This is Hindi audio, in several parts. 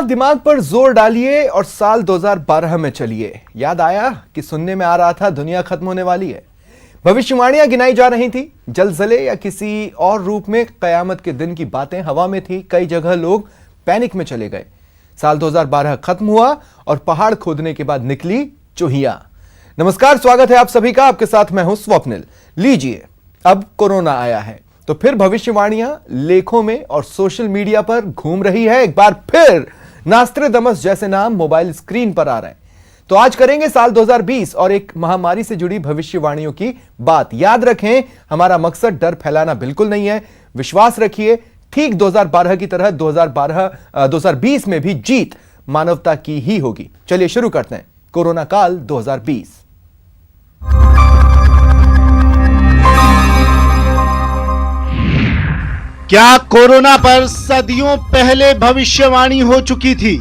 जरा दिमाग पर जोर डालिए और साल 2012 में चलिए। याद आया कि सुनने में आ रहा था दुनिया खत्म होने वाली है। भविष्यवाणियां गिनाई जा रही थी। जलजले या किसी और रूप में कयामत के दिन की बातें हवा में थी। कई जगह लोग पैनिक में चले गए। साल 2012 खत्म हुआ और पहाड़ खोदने के बाद निकली चूहियां। नमस्कार, स्वागत है आप सभी का। आपके साथ मैं हूं स्वप्निल। लीजिए, अब कोरोना आया है तो फिर भविष्यवाणियां लेखों में और सोशल मीडिया पर घूम रही है। एक बार फिर नास्ट्रेडमस जैसे नाम मोबाइल स्क्रीन पर आ रहे हैं। तो आज करेंगे साल 2020 और एक महामारी से जुड़ी भविष्यवाणियों की बात। याद रखें, हमारा मकसद डर फैलाना बिल्कुल नहीं है। विश्वास रखिए, ठीक 2012 की तरह 2020 में भी जीत मानवता की ही होगी। चलिए शुरू करते हैं कोरोना काल 2020। क्या कोरोना पर सदियों पहले भविष्यवाणी हो चुकी थी?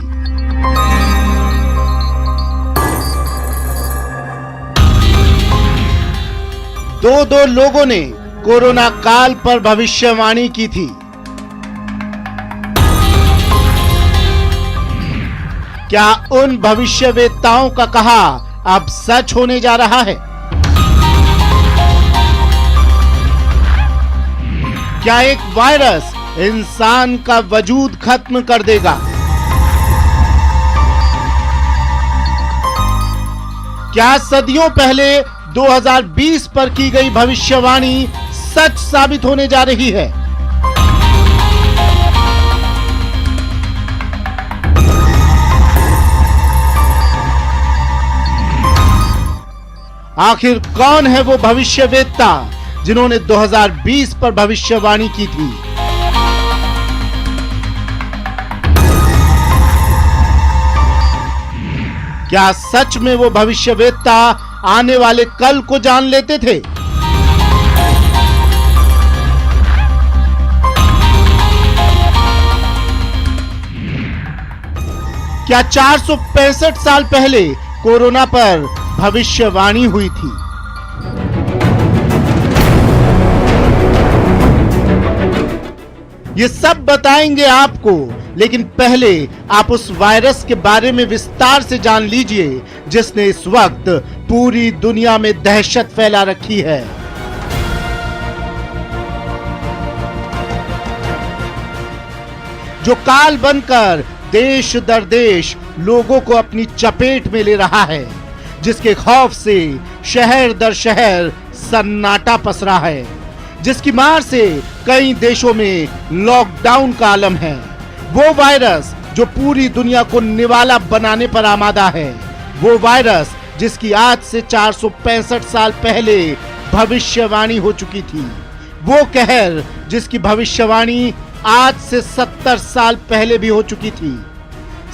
दो लोगों ने कोरोना काल पर भविष्यवाणी की थी। क्या उन भविष्यवेत्ताओं का कहा अब सच होने जा रहा है? क्या एक वायरस इंसान का वजूद खत्म कर देगा? क्या सदियों पहले 2020 पर की गई भविष्यवाणी सच साबित होने जा रही है? आखिर कौन है वो भविष्यवेत्ता जिन्होंने 2020 पर भविष्यवाणी की थी? क्या सच में वो भविष्यवेत्ता आने वाले कल को जान लेते थे? क्या 465 साल पहले कोरोना पर भविष्यवाणी हुई थी? ये सब बताएंगे आपको, लेकिन पहले आप उस वायरस के बारे में विस्तार से जान लीजिए जिसने इस वक्त पूरी दुनिया में दहशत फैला रखी है। जो काल बनकर देश दर देश लोगों को अपनी चपेट में ले रहा है, जिसके खौफ से शहर दर शहर सन्नाटा पसरा है, जिसकी मार से कई देशों में लॉकडाउन का आलम है। वो वायरस जो पूरी दुनिया को निवाला बनाने पर आमादा है। वो वायरस जिसकी आज से 465 साल पहले भविष्यवाणी हो चुकी थी। वो कहर जिसकी भविष्यवाणी आज से 70 साल पहले भी हो चुकी थी।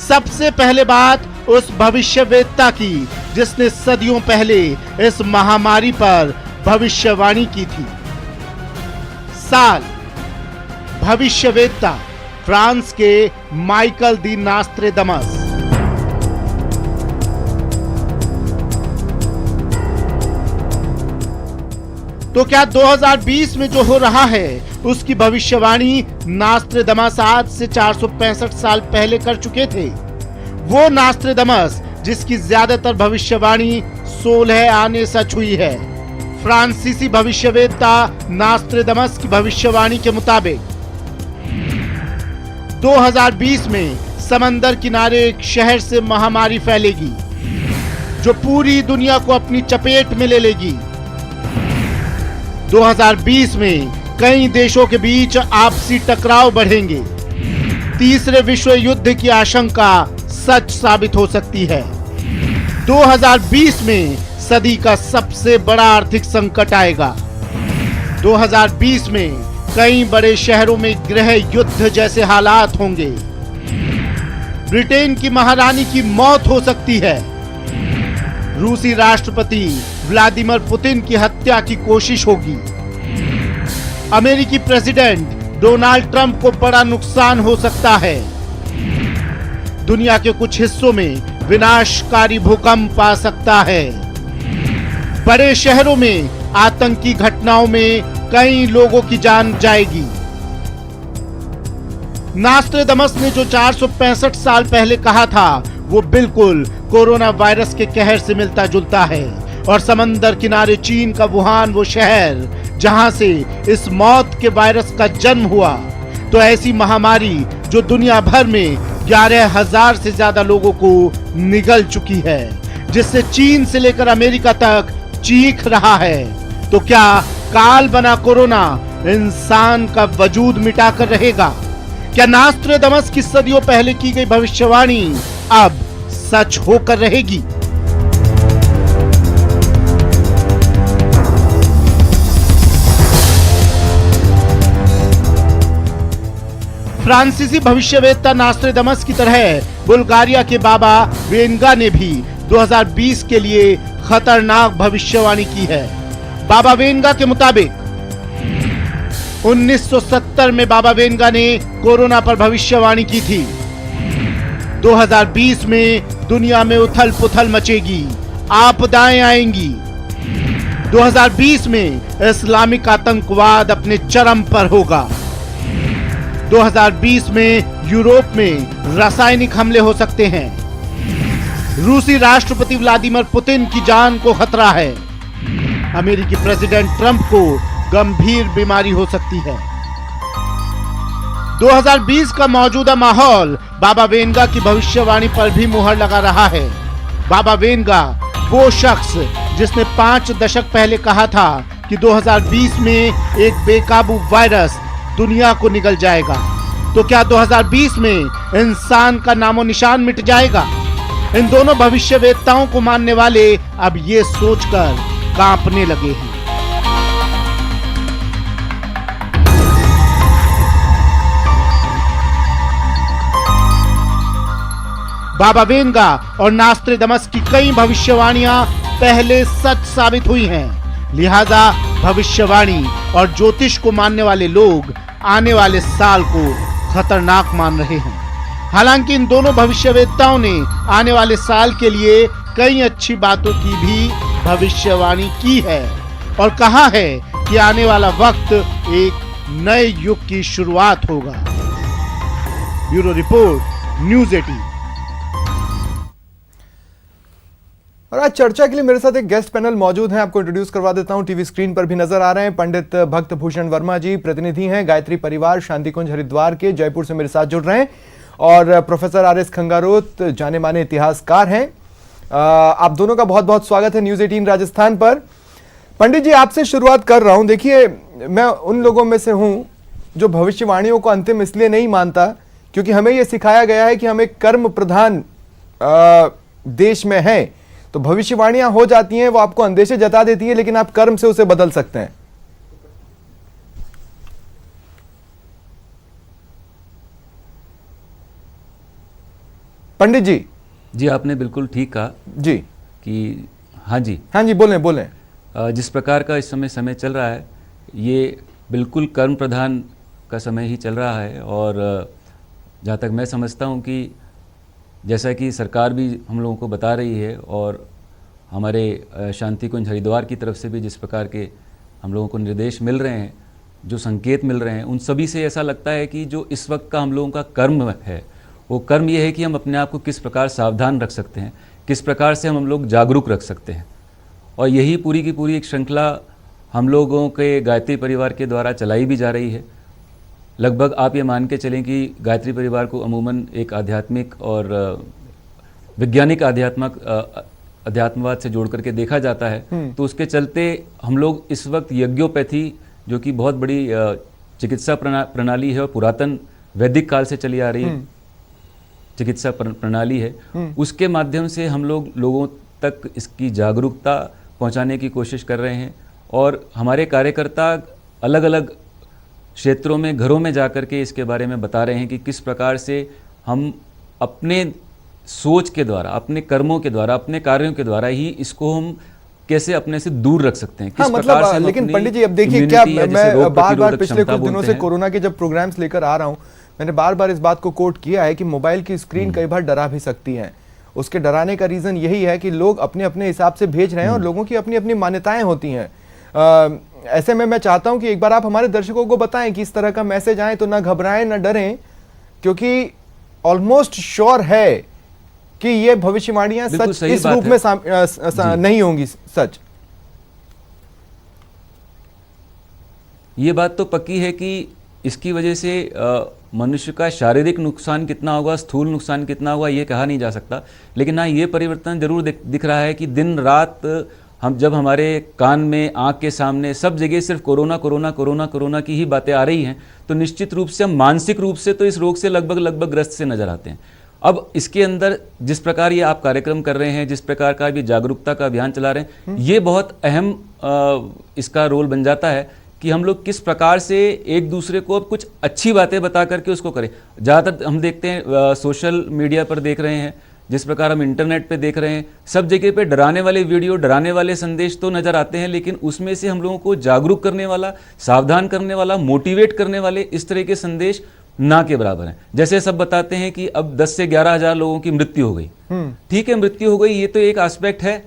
सबसे पहले बात उस भविष्यवेत्ता की जिसने सदियों पहले इस महामारी पर भविष्यवाणी की थी। साल, भविष्यवेत्ता फ्रांस के माइकल दी नास्ट्रेडमस। तो क्या 2020 में जो हो रहा है उसकी भविष्यवाणी नास्ट्रेडमस आज से 465 साल पहले कर चुके थे? वो नास्ट्रेडमस जिसकी ज्यादातर भविष्यवाणी 16 आने सच हुई है। फ्रांसीसी भविष्यवेत्ता नास्ट्रेडमस की भविष्यवाणी के मुताबिक 2020 में समंदर किनारे एक शहर से महामारी फैलेगी जो पूरी दुनिया को अपनी चपेट में ले लेगी। 2020 में कई देशों के बीच आपसी टकराव बढ़ेंगे। तीसरे विश्व युद्ध की आशंका सच साबित हो सकती है। 2020 में सदी का सबसे बड़ा आर्थिक संकट आएगा। 2020 में कई बड़े शहरों में गृह युद्ध जैसे हालात होंगे। ब्रिटेन की महारानी की मौत हो सकती है। रूसी राष्ट्रपति व्लादिमीर पुतिन की हत्या की कोशिश होगी। अमेरिकी प्रेसिडेंट डोनाल्ड ट्रंप को बड़ा नुकसान हो सकता है। दुनिया के कुछ हिस्सों में विनाशकारी भूकंप आ सकता है। बड़े शहरों में आतंकी घटनाओं में कई लोगों की जान जाएगी। नास्ट्रेडमस ने जो 465 साल पहले कहा था वो बिल्कुल कोरोना वायरस के कहर से मिलता जुलता है। और समंदर किनारे चीन का वुहान वो शहर जहां से इस मौत के वायरस का जन्म हुआ, तो ऐसी महामारी जो दुनिया भर में 11,000 से ज्यादा लोगों को निगल चुकी है, जिससे चीन से लेकर अमेरिका तक चीख रहा है, तो क्या काल बना कोरोना इंसान का वजूद मिटाकर रहेगा? क्या नास्ट्रेडमस की सदियों पहले की गई भविष्यवाणी अब सच होकर रहेगी? फ्रांसीसी भविष्यवेत्ता नास्ट्रेडमस की तरह बुल्गारिया के बाबा वेंगा ने भी 2020 के लिए खतरनाक भविष्यवाणी की है। बाबा वेंगा के मुताबिक 1970 में बाबा वेंगा ने कोरोना पर भविष्यवाणी की थी। 2020 में दुनिया में उथल पुथल मचेगी, आपदाएं आएंगी। 2020 में इस्लामिक आतंकवाद अपने चरम पर होगा। 2020 में यूरोप में रासायनिक हमले हो सकते हैं। रूसी राष्ट्रपति व्लादिमीर पुतिन की जान को खतरा है। अमेरिकी प्रेसिडेंट ट्रंप को गंभीर बीमारी हो सकती है। 2020 का मौजूदा माहौल बाबा वेंगा की भविष्यवाणी पर भी मुहर लगा रहा है। बाबा वेंगा वो शख्स जिसने 5 दशक पहले कहा था कि 2020 में एक बेकाबू वायरस दुनिया को निगल जाएगा। तो क्या 2020 में इंसान का नामो निशान मिट जाएगा? इन दोनों भविष्यवेत्ताओं को मानने वाले अब ये सोचकर कांपने लगे हैं। बाबा वेंगा और नास्ट्रेडमस की कई भविष्यवाणियां पहले सच साबित हुई हैं। लिहाजा भविष्यवाणी और ज्योतिष को मानने वाले लोग आने वाले साल को खतरनाक मान रहे हैं। हालांकि इन दोनों भविष्यवेत्ताओं ने आने वाले साल के लिए कई अच्छी बातों की भी भविष्यवाणी की है और कहा है कि आने वाला वक्त एक नए युग की शुरुआत होगा। Bureau report, news 18। और आज चर्चा के लिए मेरे साथ एक गेस्ट पैनल मौजूद हैं। आपको इंट्रोड्यूस करवा देता हूं। टीवी स्क्रीन पर भी नजर आ रहे हैं। पंडित भक्त भूषण वर्मा जी प्रतिनिधि हैं गायत्री परिवार शांतिकुंज हरिद्वार के, जयपुर से मेरे साथ जुड़ रहे हैं। और प्रोफेसर आर एस खंगारोत जाने माने इतिहासकार हैं। आप दोनों का बहुत बहुत स्वागत है न्यूज़ 18 राजस्थान पर। पंडित जी, आपसे शुरुआत कर रहा हूं। देखिए, मैं उन लोगों में से हूं जो भविष्यवाणियों को अंतिम इसलिए नहीं मानता क्योंकि हमें यह सिखाया गया है कि हम एक कर्म प्रधान देश में हैं, तो भविष्यवाणियां हो जाती हैं, वो आपको अंदेशे जता देती है, लेकिन आप कर्म से उसे बदल सकते हैं। पंडित जी। जी, आपने बिल्कुल ठीक कहा जी कि हाँ जी बोलें। जिस प्रकार का इस समय चल रहा है, ये बिल्कुल कर्म प्रधान का समय ही चल रहा है। और जहाँ तक मैं समझता हूँ कि जैसा कि सरकार भी हम लोगों को बता रही है और हमारे शांतिकुंज हरिद्वार की तरफ से भी जिस प्रकार के हम लोगों को निर्देश मिल रहे हैं, जो संकेत मिल रहे हैं, उन सभी से ऐसा लगता है कि जो इस वक्त का हम लोगों का कर्म है, वो कर्म ये है कि हम अपने आप को किस प्रकार सावधान रख सकते हैं, किस प्रकार से हम लोग जागरूक रख सकते हैं। और यही पूरी की पूरी एक श्रृंखला हम लोगों के गायत्री परिवार के द्वारा चलाई भी जा रही है। लगभग आप ये मान के चलें कि गायत्री परिवार को अमूमन एक आध्यात्मिक और वैज्ञानिक अध्यात्मवाद से जोड़ करके देखा जाता है। तो उसके चलते हम लोग इस वक्त यज्ञोपैथी, जो कि बहुत बड़ी चिकित्सा प्रणाली है और पुरातन वैदिक काल से चली आ रही चिकित्सा प्रणाली है, उसके माध्यम से हम लोगों तक इसकी जागरूकता पहुंचाने की कोशिश कर रहे हैं। और हमारे कार्यकर्ता अलग अलग क्षेत्रों में, घरों में जाकर के इसके बारे में बता रहे हैं कि किस प्रकार से हम अपने सोच के द्वारा, अपने कर्मों के द्वारा, अपने कार्यों के द्वारा ही इसको हम कैसे अपने से दूर रख सकते हैं। किस प्रकार से लेकिन पंडित जी, अब देखिए, क्या मैं बार बार पिछले कुछ दिनों से कोरोना के जब प्रोग्राम्स लेकर आ रहा हूं, मैंने बार बार इस बात को कोट किया है कि मोबाइल की स्क्रीन कई बार डरा भी सकती है। उसके डराने का रीजन यही है कि लोग अपने अपने हिसाब से भेज रहे हैं और लोगों की अपनी अपनी मान्यताएं होती हैं। ऐसे में मैं चाहता हूं कि एक बार आप हमारे दर्शकों को बताएं कि इस तरह का मैसेज आए तो ना घबराएं, ना डरें, क्योंकि ऑलमोस्ट श्योर है कि ये भविष्यवाणियां बिल्कुल सच सही इस बात रूप है। में नहीं होंगी सच। ये बात तो पक्की है कि इसकी वजह से मनुष्य का शारीरिक नुकसान कितना होगा, स्थूल नुकसान कितना होगा, ये कहा नहीं जा सकता। लेकिन हाँ, ये परिवर्तन जरूर दिख रहा है कि दिन रात हम जब हमारे कान में, आँख के सामने, सब जगह सिर्फ कोरोना कोरोना कोरोना कोरोना की ही बातें आ रही हैं, तो निश्चित रूप से हम मानसिक रूप से तो इस रोग से लगभग ग्रस्त से नजर आते हैं। अब इसके अंदर जिस प्रकार ये आप कार्यक्रम कर रहे हैं, जिस प्रकार का भी जागरूकता का अभियान चला रहे हैं, ये बहुत अहम इसका रोल बन जाता है कि हम लोग किस प्रकार से एक दूसरे को अब कुछ अच्छी बातें बता करके उसको करें। ज़्यादातर हम देखते हैं सोशल मीडिया पर देख रहे हैं, जिस प्रकार हम इंटरनेट पे देख रहे हैं, सब जगह पे डराने वाले वीडियो, डराने वाले संदेश तो नज़र आते हैं, लेकिन उसमें से हम लोगों को जागरूक करने वाला, सावधान करने वाला, मोटिवेट करने वाले इस तरह के संदेश ना के बराबर हैं। जैसे सब बताते हैं कि अब 10 से 11 हज़ार लोगों की मृत्यु हो गई। ठीक है, मृत्यु हो गई, ये तो एक एस्पेक्ट है।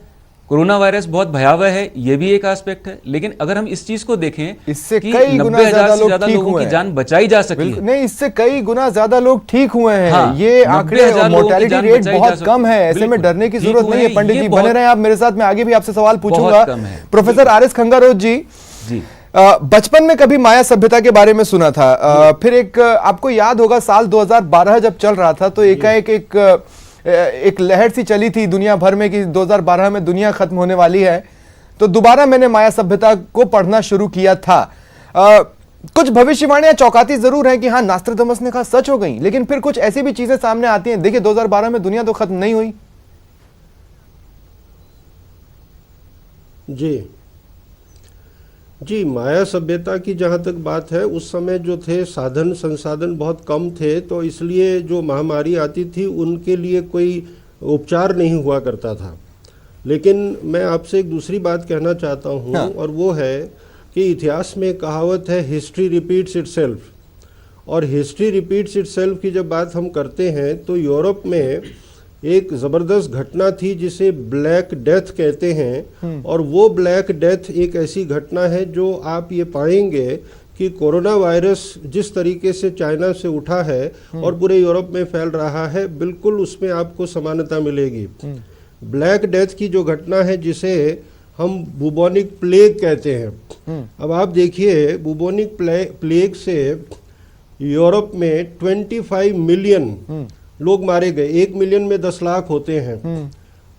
कोरोना वायरस बहुत भयावह है, ये भी एक एस्पेक्ट है। लेकिन अगर हम इस चीज को देखें, इससे कि कई गुना 90,000 से लोग ज्यादा ठीक लोगों हुए की हैं। जान बचाई जा सकी है। नहीं, इससे कई गुना ज्यादा लोग ठीक हुए हैं। हाँ, ये आंकड़े 90,000 लोगों की मोर्टेलिटी जान रेट बचाई जा बहुत सकती कम है। ऐसे में बिल्कुल, डरने की ठीक जरूरत हुए नहीं है। हैं, पंडित ये जी बहुत- बने रहे आप मेरे साथ, मैं आगे भी आपसे सवाल पूछूंगा। बहुत कम है। प्रोफेसर आर एस खंगारोत जी, बचपन में कभी माया सभ्यता के बारे में सुना था, फिर एक आपको याद होगा साल 2012 जब चल रहा था तो एकाएक एक लहर सी चली थी दुनिया भर में कि 2012 में दुनिया खत्म होने वाली है। तो दोबारा मैंने माया सभ्यता को पढ़ना शुरू किया था। कुछ भविष्यवाणियां चौंकाती जरूर हैं कि हाँ, नास्ट्राडामस ने कहा सच हो गई, लेकिन फिर कुछ ऐसी भी चीजें सामने आती हैं। देखिए 2012 में दुनिया तो खत्म नहीं हुई। जी, माया सभ्यता की जहाँ तक बात है, उस समय जो थे साधन संसाधन बहुत कम थे, तो इसलिए जो महामारी आती थी उनके लिए कोई उपचार नहीं हुआ करता था। लेकिन मैं आपसे एक दूसरी बात कहना चाहता हूँ, हाँ। और वो है कि इतिहास में कहावत है, हिस्ट्री रिपीट्स इटसेल्फ। और हिस्ट्री रिपीट्स इटसेल्फ की जब बात हम करते हैं तो यूरोप में एक ज़बरदस्त घटना थी जिसे ब्लैक डेथ कहते हैं। और वो ब्लैक डेथ एक ऐसी घटना है जो आप ये पाएंगे कि कोरोना वायरस जिस तरीके से चाइना से उठा है और पूरे यूरोप में फैल रहा है, बिल्कुल उसमें आपको समानता मिलेगी। ब्लैक डेथ की जो घटना है, जिसे हम बुबोनिक प्लेग कहते हैं। अब आप देखिए, बुबोनिक प्लेग से यूरोप में 25 मिलियन लोग मारे गए। 1 मिलियन में 10 लाख होते हैं।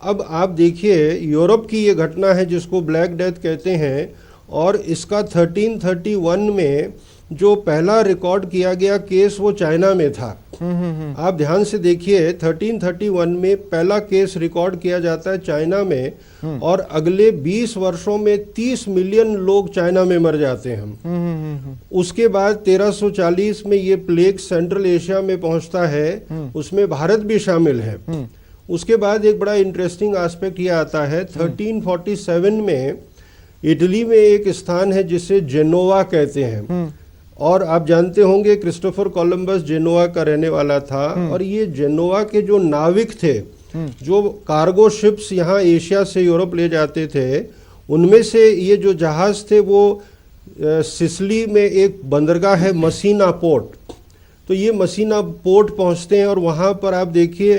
अब आप देखिए, यूरोप की ये घटना है जिसको ब्लैक डेथ कहते हैं, और इसका 1331 में जो पहला रिकॉर्ड किया गया केस वो चाइना में था। आप ध्यान से देखिए, 1331 में पहला केस रिकॉर्ड किया जाता है चाइना में, और अगले 20 वर्षों में 30 मिलियन लोग चाइना में मर जाते हैं। उसके बाद 1340 में ये प्लेग सेंट्रल एशिया में पहुंचता है, उसमें भारत भी शामिल है। उसके बाद एक बड़ा इंटरेस्टिंग एस्पेक्ट ये आता है, 1347 में इटली में एक स्थान है जिसे जेनोवा कहते हैं। और आप जानते होंगे क्रिस्टोफर कोलंबस जेनोवा का रहने वाला था। और ये जेनोवा के जो नाविक थे, जो कार्गो शिप्स यहाँ एशिया से यूरोप ले जाते थे, उनमें से ये जो जहाज थे वो सिसिली में एक बंदरगाह है मसीना पोर्ट। तो ये मसीना पोर्ट पहुँचते हैं और वहाँ पर आप देखिए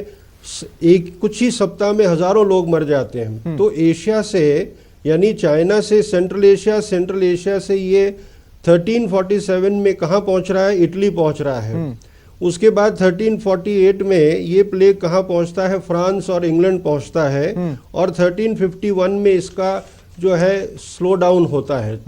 एक कुछ ही सप्ताह में हजारों लोग मर जाते हैं। तो एशिया से, यानी चाइना से सेंट्रल एशिया से ये 1347 में कहाँ पहुंच रहा है? इटली पहुंच रहा है। उसके बाद 1348 में ये प्लेग कहाँ पहुंचता है? फ्रांस और इंग्लैंड पहुंचता है। और 1351 में इसका जो है स्लो डाउन होता है।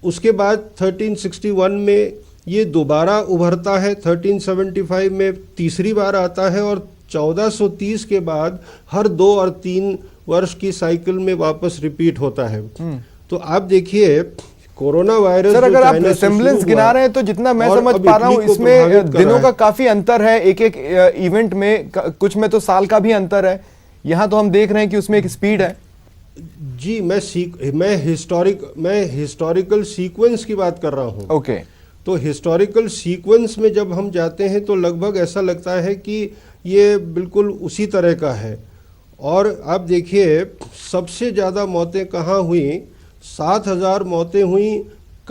उसके बाद 1361 में ये दोबारा उभरता है, 1375 में तीसरी बार आता है, और 1430 के बाद हर 2 और 3 वर्ष की साइकिल में वापस रिपीट होता है। तो आप देखिए, कोरोना वायरस सर, अगर आप रिसेम्बलेंस गिना रहे हैं तो जितना मैं समझ पा रहा हूं इसमें दिनों का काफी अंतर है। एक इवेंट में, कुछ में तो साल का भी अंतर है। यहां तो हम देख रहे हैं कि उसमें एक स्पीड है। जी, मैं हिस्टोरिकल सीक्वेंस की बात कर रहा हूं। ओके। तो हिस्टोरिकल सीक्वेंस में जब हम जाते हैं तो लगभग ऐसा लगता है कि ये बिल्कुल उसी तरह का है। और आप देखिए, सबसे ज़्यादा मौतें कहाँ हुई? 7,000 मौतें हुई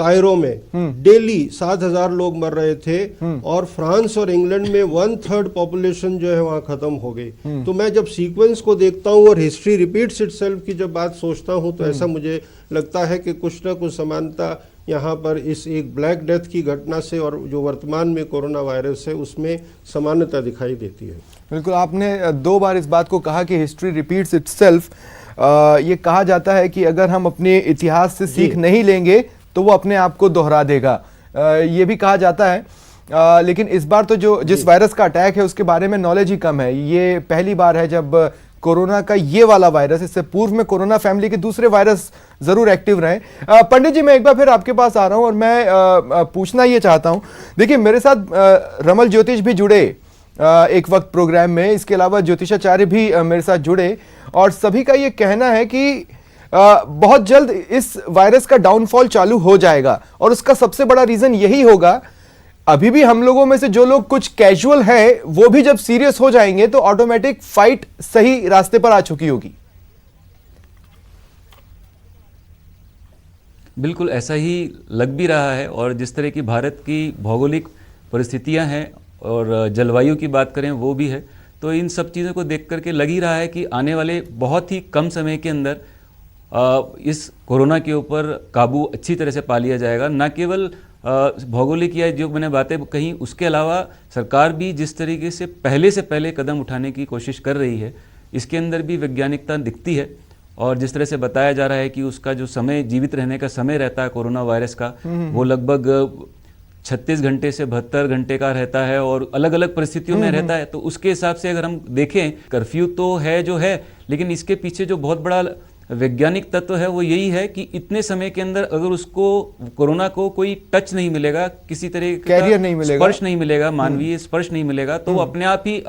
कायरो में डेली 7,000 लोग मर रहे थे और फ्रांस और इंग्लैंड में 1/3 पॉपुलेशन जो है वहां खत्म हो गई। तो मैं जब सीक्वेंस को देखता हूं और हिस्ट्री रिपीट्स इटसेल्फ की जब बात सोचता हूं तो ऐसा मुझे लगता है कि कुछ ना कुछ समानता यहाँ पर इस एक ब्लैक डेथ की घटना से और जो वर्तमान में कोरोना वायरस है उसमें समानता दिखाई देती है। बिल्कुल, आपने 2 बार इस बात को कहा कि हिस्ट्री रिपीट्स इटसेल्फ। ये कहा जाता है कि अगर हम अपने इतिहास से सीख नहीं लेंगे तो वो अपने आप को दोहरा देगा, ये भी कहा जाता है। लेकिन इस बार तो जो जिस वायरस का अटैक है उसके बारे में नॉलेज ही कम है। ये पहली बार है जब कोरोना का ये वाला वायरस, इससे पूर्व में कोरोना फैमिली के दूसरे वायरस जरूर एक्टिव रहे। पंडित जी, मैं एक बार फिर आपके पास आ रहा हूं और मैं पूछना ये चाहता हूं, देखिए मेरे साथ रमल ज्योतिष भी जुड़े एक वक्त प्रोग्राम में, इसके अलावा ज्योतिषाचार्य भी मेरे साथ जुड़े और सभी का ये कहना है कि बहुत जल्द इस वायरस का डाउनफॉल चालू हो जाएगा और उसका सबसे बड़ा रीजन यही होगा, अभी भी हम लोगों में से जो लोग कुछ कैजुअल हैं वो भी जब सीरियस हो जाएंगे तो ऑटोमेटिक फाइट सही रास्ते पर आ चुकी होगी। बिल्कुल ऐसा ही लग भी रहा है। और जिस तरह की भारत की भौगोलिक परिस्थितियां हैं और जलवायु की बात करें वो भी है, तो इन सब चीज़ों को देख करके लग ही रहा है कि आने वाले बहुत ही कम समय के अंदर इस कोरोना के ऊपर काबू अच्छी तरह से पा लिया जाएगा। न केवल भौगोलिक या जो मैंने बातें कही उसके अलावा सरकार भी जिस तरीके से पहले कदम उठाने की कोशिश कर रही है, इसके अंदर भी वैज्ञानिकता दिखती है। और जिस तरह से बताया जा रहा है कि उसका जो समय, जीवित रहने का समय रहता है कोरोना वायरस का, वो लगभग 36 घंटे से 72 घंटे का रहता है और अलग अलग परिस्थितियों में रहता है। तो उसके हिसाब से अगर हम देखें, कर्फ्यू तो है जो है, लेकिन इसके पीछे जो बहुत बड़ा वैज्ञानिक तत्व है वो यही है कि इतने समय के अंदर अगर उसको कोरोना को कोई टच नहीं मिलेगा, किसी तरह का कैरियर नहीं मिलेगा, स्पर्श नहीं मिलेगा, मानवीय स्पर्श नहीं मिलेगा, तो वो अपने आप ही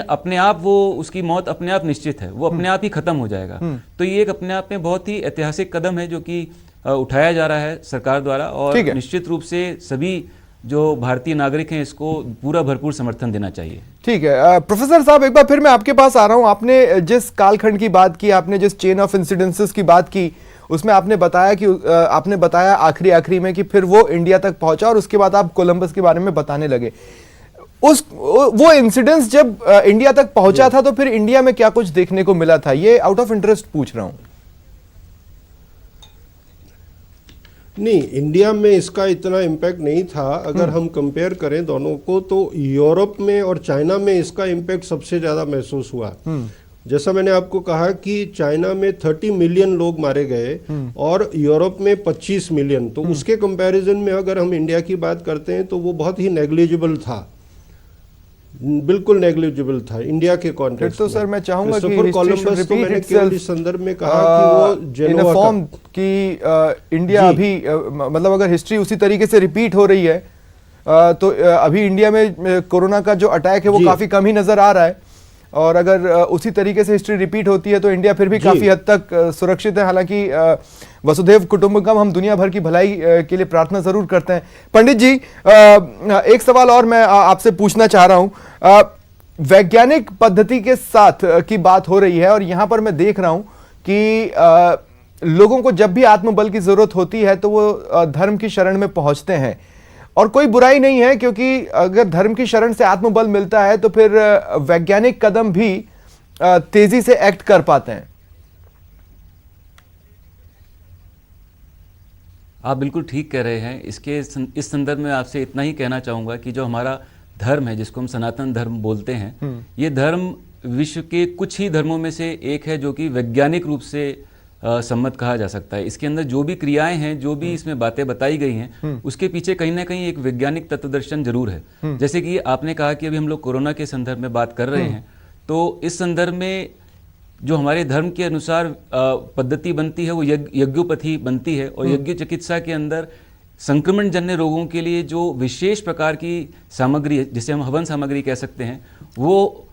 अपने आप वो उसकी मौत अपने आप निश्चित है, वो अपने आप ही खत्म हो जाएगा। तो ये एक अपने आप में बहुत ही ऐतिहासिक कदम है जो कि उठाया जा रहा है सरकार द्वारा और निश्चित रूप से सभी जो भारतीय नागरिक हैं इसको पूरा भरपूर समर्थन देना चाहिए। ठीक है प्रोफेसर साहब, एक बार फिर मैं आपके पास आ रहा हूं। आपने जिस कालखंड की बात की, आपने जिस चेन ऑफ इंसिडेंसेस की बात की, उसमें आपने बताया कि आपने बताया आखिरी में कि फिर वो इंडिया तक पहुंचा और उसके बाद आप कोलंबस के बारे में बताने लगे। वो इंसिडेंस जब इंडिया तक पहुंचा था तो फिर इंडिया में क्या कुछ देखने को मिला था, ये आउट ऑफ इंटरेस्ट पूछ रहा हूं। नहीं, इंडिया में इसका इतना इम्पैक्ट नहीं था। अगर हम कंपेयर करें दोनों को तो यूरोप में और चाइना में इसका इम्पैक्ट सबसे ज़्यादा महसूस हुआ। जैसा मैंने आपको कहा कि चाइना में 30 मिलियन लोग मारे गए और यूरोप में 25 मिलियन, तो उसके कंपैरिजन में अगर हम इंडिया की बात करते हैं तो वो बहुत ही नेग्लिजिबल था, बिल्कुल नेग्लिजिबल था इंडिया के कॉन्टेक्स्ट में। तो सर मैं चाहूंगा कि कोलंबस तो मैंने केवल इस संदर्भ में कहा कि वो जेनोवा फॉर्म की इंडिया अभी मतलब अगर हिस्ट्री उसी तरीके से रिपीट हो रही है तो अभी इंडिया में कोरोना का जो अटैक है वो काफी कम ही नजर आ रहा है और अगर उसी तरीके से हिस्ट्री रिपीट होती है तो इंडिया फिर भी काफी हद तक सुरक्षित है। हालांकि वसुधैव कुटुंबकम, हम दुनिया भर की भलाई के लिए प्रार्थना जरूर करते हैं। पंडित जी, एक सवाल और मैं आपसे पूछना चाह रहा हूं। वैज्ञानिक पद्धति के साथ की बात हो रही है और यहां पर मैं देख रहा हूं कि लोगों को जब भी आत्मबल की जरूरत होती है तो वो धर्म की शरण में पहुंचते हैं और कोई बुराई नहीं है, क्योंकि अगर धर्म की शरण से आत्मबल मिलता है तो फिर वैज्ञानिक कदम भी तेजी से एक्ट कर पाते हैं। आप बिल्कुल ठीक कह रहे हैं। इस संदर्भ में आपसे इतना ही कहना चाहूँगा कि जो हमारा धर्म है, जिसको हम सनातन धर्म बोलते हैं, ये धर्म विश्व के कुछ ही धर्मों में से एक है जो कि वैज्ञानिक रूप से सम्मत कहा जा सकता है। इसके अंदर जो भी क्रियाएं हैं, जो भी इसमें बातें बताई गई हैं, उसके पीछे कहीं ना कहीं एक वैज्ञानिक तत्वदर्शन जरूर है। जैसे कि आपने कहा कि अभी हम लोग कोरोना के संदर्भ में बात कर रहे हैं, तो इस संदर्भ में जो हमारे धर्म के अनुसार पद्धति बनती है वो यज्ञोपथी बनती है और यज्ञ चिकित्सा के अंदर संक्रमण जन्य रोगों के लिए जो विशेष प्रकार की सामग्री है, जिसे हम हवन सामग्री कह सकते हैं, वो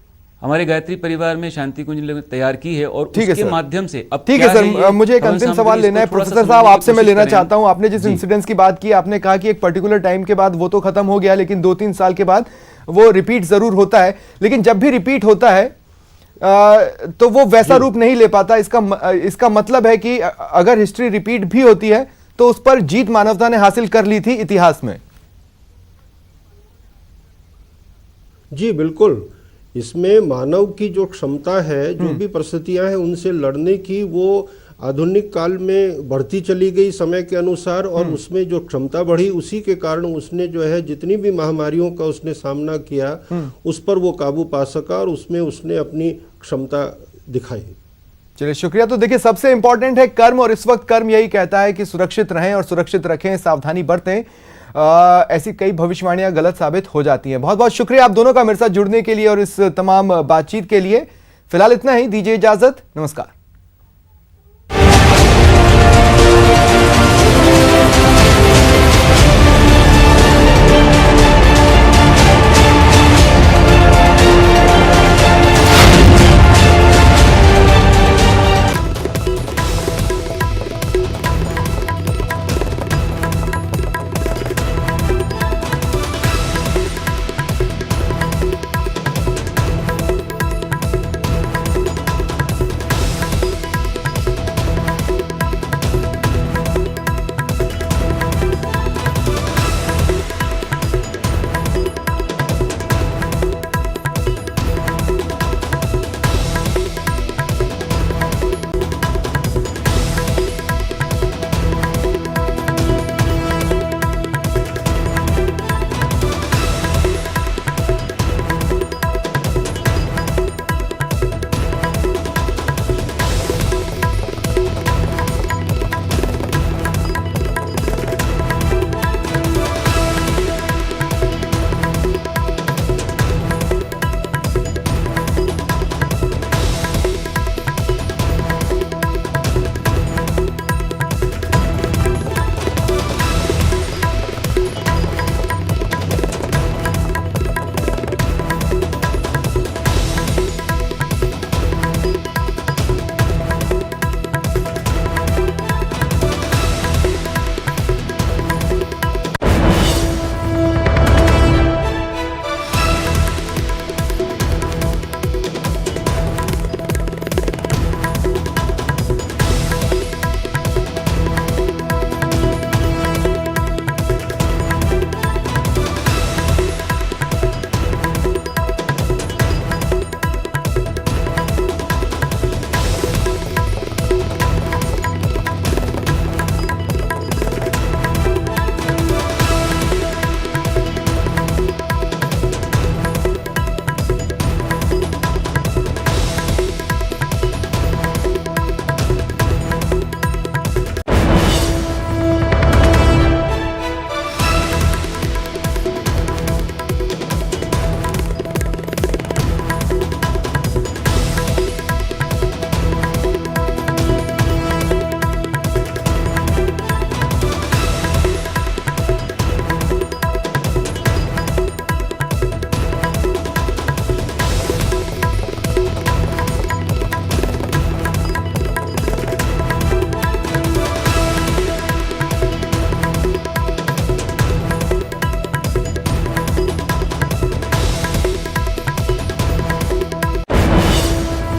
हमारे गायत्री परिवार में शांति कुंज ने तैयार की है और उसके माध्यम से अब ठीक है सर, मुझे एक अंतिम सवाल लेना है प्रोफेसर साहब, आपसे मैं लेना चाहता हूं। आपने जिस इंसिडेंट्स की बात की, आपने कहा कि एक पर्टिकुलर टाइम के बाद वो तो खत्म हो गया, लेकिन 2-3 साल के बाद वो रिपीट जरूर होता है। लेकिन जब भी रिपीट होता है तो वो वैसा रूप नहीं ले पाता। इसका मतलब है कि अगर हिस्ट्री रिपीट भी होती है तो उस पर जीत मानवता ने हासिल कर ली थी इतिहास में। जी बिल्कुल, इसमें मानव की जो क्षमता है, जो भी परिस्थितियां हैं उनसे लड़ने की, वो आधुनिक काल में बढ़ती चली गई समय के अनुसार, और उसमें जो क्षमता बढ़ी उसी के कारण उसने जो है जितनी भी महामारियों का उसने सामना किया उस पर वो काबू पा सका और उसमें उसने अपनी क्षमता दिखाई। चलिए शुक्रिया। तो देखिए सबसे इंपॉर्टेंट है कर्म, और इस वक्त कर्म यही कहता है कि सुरक्षित रहें और सुरक्षित रखें, सावधानी बरतें। ऐसी कई भविष्यवाणियां गलत साबित हो जाती हैं। बहुत बहुत शुक्रिया आप दोनों का मेरे साथ जुड़ने के लिए और इस तमाम बातचीत के लिए। फिलहाल इतना ही, दीजिए इजाजत, नमस्कार।